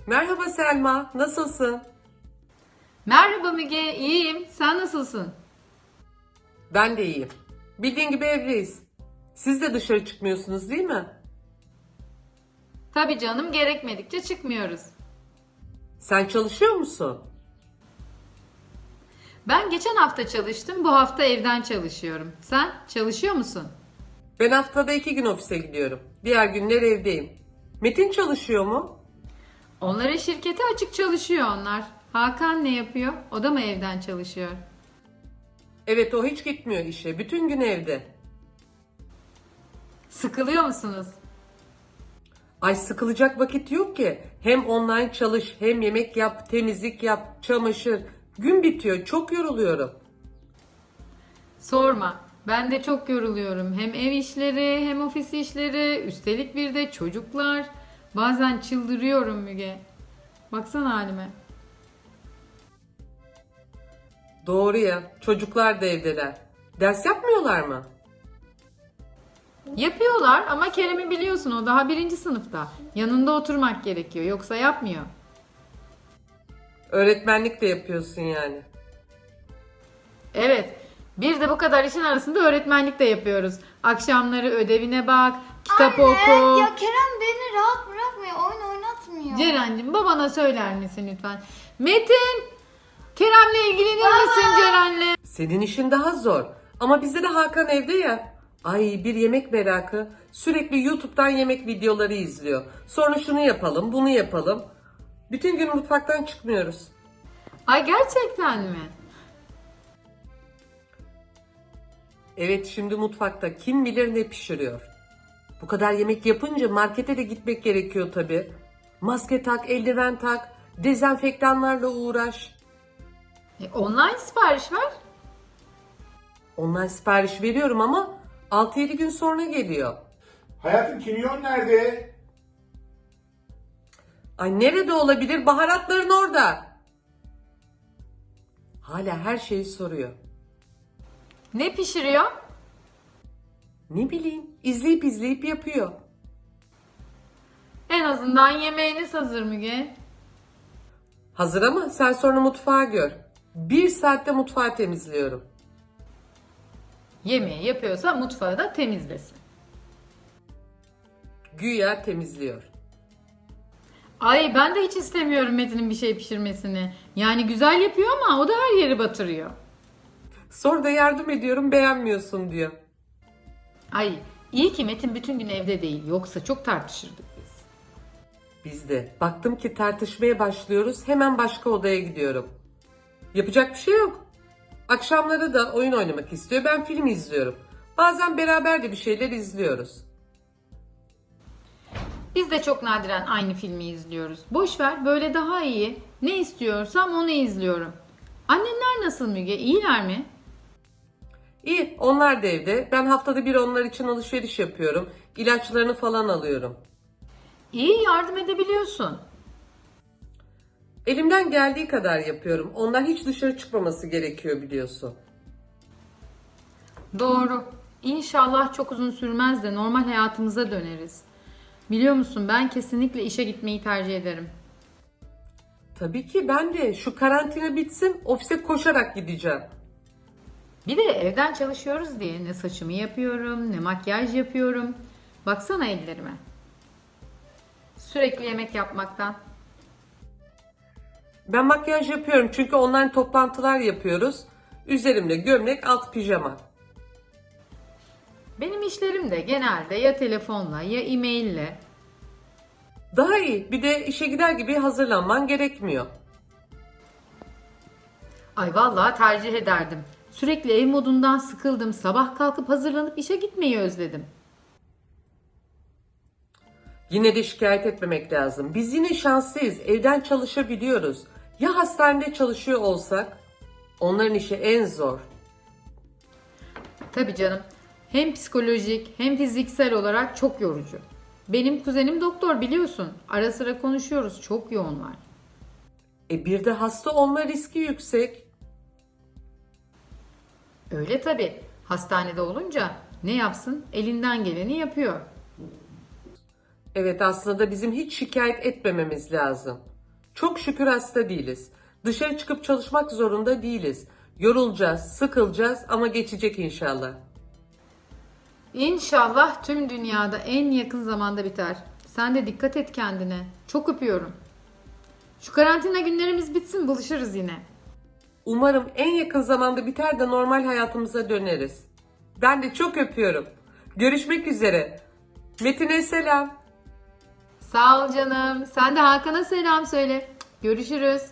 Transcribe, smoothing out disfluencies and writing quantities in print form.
Merhaba Selma, nasılsın? Merhaba Müge, iyiyim. Sen nasılsın? Ben de iyiyim. Bildiğin gibi evdeyiz. Siz de dışarı çıkmıyorsunuz değil mi? Tabii canım, gerekmedikçe çıkmıyoruz. Sen çalışıyor musun? Ben geçen hafta çalıştım, bu hafta evden çalışıyorum. Sen çalışıyor musun? Ben haftada 2 gün ofise gidiyorum. Diğer günler evdeyim. Metin çalışıyor mu? Onların şirketi açık çalışıyor onlar. Hakan ne yapıyor? O da mı evden çalışıyor? Evet, o hiç gitmiyor işe. Bütün gün evde. Sıkılıyor musunuz? Ay sıkılacak vakit yok ki. Hem online çalış, hem yemek yap, temizlik yap, çamaşır. Gün bitiyor, çok yoruluyorum. Sorma. Ben de çok yoruluyorum. Hem ev işleri, hem ofis işleri, üstelik bir de çocuklar. Bazen çıldırıyorum Müge. Baksana halime. Doğru ya, çocuklar da evdeler. Ders yapmıyorlar mı? Yapıyorlar ama Kerem'i biliyorsun, o daha birinci sınıfta. Yanında oturmak gerekiyor, yoksa yapmıyor. Öğretmenlik de yapıyorsun yani. Evet, bir de bu kadar işin arasında öğretmenlik de yapıyoruz. Akşamları ödevine bak, kitap oku. Ya Kerem beni rahat bırakmıyor. Oyun oynatmıyor. Ceren'cim, babana söyler misin lütfen? Metin, Kerem'le ilgilenir misin Ceren'le? Senin işin daha zor. Ama bizde de Hakan evde ya. Ay bir yemek merakı. Sürekli YouTube'dan yemek videoları izliyor. Sonra şunu yapalım, bunu yapalım. Bütün gün mutfaktan çıkmıyoruz. Ay gerçekten mi? Evet şimdi mutfakta kim bilir ne pişiriyor. Bu kadar yemek yapınca markete de gitmek gerekiyor tabii. Maske tak, eldiven tak, dezenfektanlarla uğraş. Online sipariş ver. Online sipariş veriyorum ama 6-7 gün sonra geliyor. Hayatım kimyon nerede? Ay nerede olabilir? Baharatların orada. Hala her şeyi soruyor. Ne pişiriyor? Ne bileyim, izleyip izleyip yapıyor. En azından yemeğiniz hazır Müge. Hazır ama sen sonra mutfağı gör. 1 saatte mutfağı temizliyorum. Yemeği yapıyorsa mutfağı da temizlesin. Güya temizliyor. Ay ben de hiç istemiyorum Metin'in bir şey pişirmesini. Yani güzel yapıyor ama o da her yeri batırıyor. Sonra da yardım ediyorum beğenmiyorsun diyor. Ay iyi ki Metin bütün gün evde değil. Yoksa çok tartışırdık biz. Biz de. Baktım ki tartışmaya başlıyoruz. Hemen başka odaya gidiyorum. Yapacak bir şey yok. Akşamları da oyun oynamak istiyor. Ben film izliyorum. Bazen beraber de bir şeyler izliyoruz. Biz de çok nadiren aynı filmi izliyoruz. Boş ver, böyle daha iyi. Ne istiyorsam onu izliyorum. Annenler nasıl Müge? İyiler mi? İyi, onlar da evde. Ben haftada bir onlar için alışveriş yapıyorum. İlaçlarını falan alıyorum. İyi, yardım edebiliyorsun. Elimden geldiği kadar yapıyorum. Onlar hiç dışarı çıkmaması gerekiyor biliyorsun. Doğru. İnşallah çok uzun sürmez de normal hayatımıza döneriz. Biliyor musun, ben kesinlikle işe gitmeyi tercih ederim. Tabii ki ben de şu karantina bitsin ofise koşarak gideceğim. Bir de evden çalışıyoruz diye ne saçımı yapıyorum, ne makyaj yapıyorum. Baksana ellerime. Sürekli yemek yapmaktan. Ben makyaj yapıyorum çünkü online toplantılar yapıyoruz. Üzerimde gömlek, alt pijama. Benim işlerim de genelde ya telefonla ya e-maille. Daha iyi. Bir de işe gider gibi hazırlanman gerekmiyor. Ay vallahi tercih ederdim. Sürekli ev modundan sıkıldım. Sabah kalkıp hazırlanıp işe gitmeyi özledim. Yine de şikayet etmemek lazım. Biz yine şanslıyız. Evden çalışabiliyoruz. Ya hastanede çalışıyor olsak? Onların işi en zor. Tabii canım. Hem psikolojik hem fiziksel olarak çok yorucu. Benim kuzenim doktor biliyorsun. Ara sıra konuşuyoruz. Çok yoğunlar. Bir de hasta olma riski yüksek. Öyle tabii. Hastanede olunca ne yapsın? Elinden geleni yapıyor. Evet aslında bizim hiç şikayet etmememiz lazım. Çok şükür hasta değiliz. Dışarı çıkıp çalışmak zorunda değiliz. Yorulacağız, sıkılacağız ama geçecek inşallah. İnşallah tüm dünyada en yakın zamanda biter. Sen de dikkat et kendine. Çok öpüyorum. Şu karantina günlerimiz bitsin, buluşuruz yine. Umarım en yakın zamanda biter de normal hayatımıza döneriz. Ben de çok öpüyorum. Görüşmek üzere. Metin'e selam. Sağ ol canım. Sen de Hakan'a selam söyle. Görüşürüz.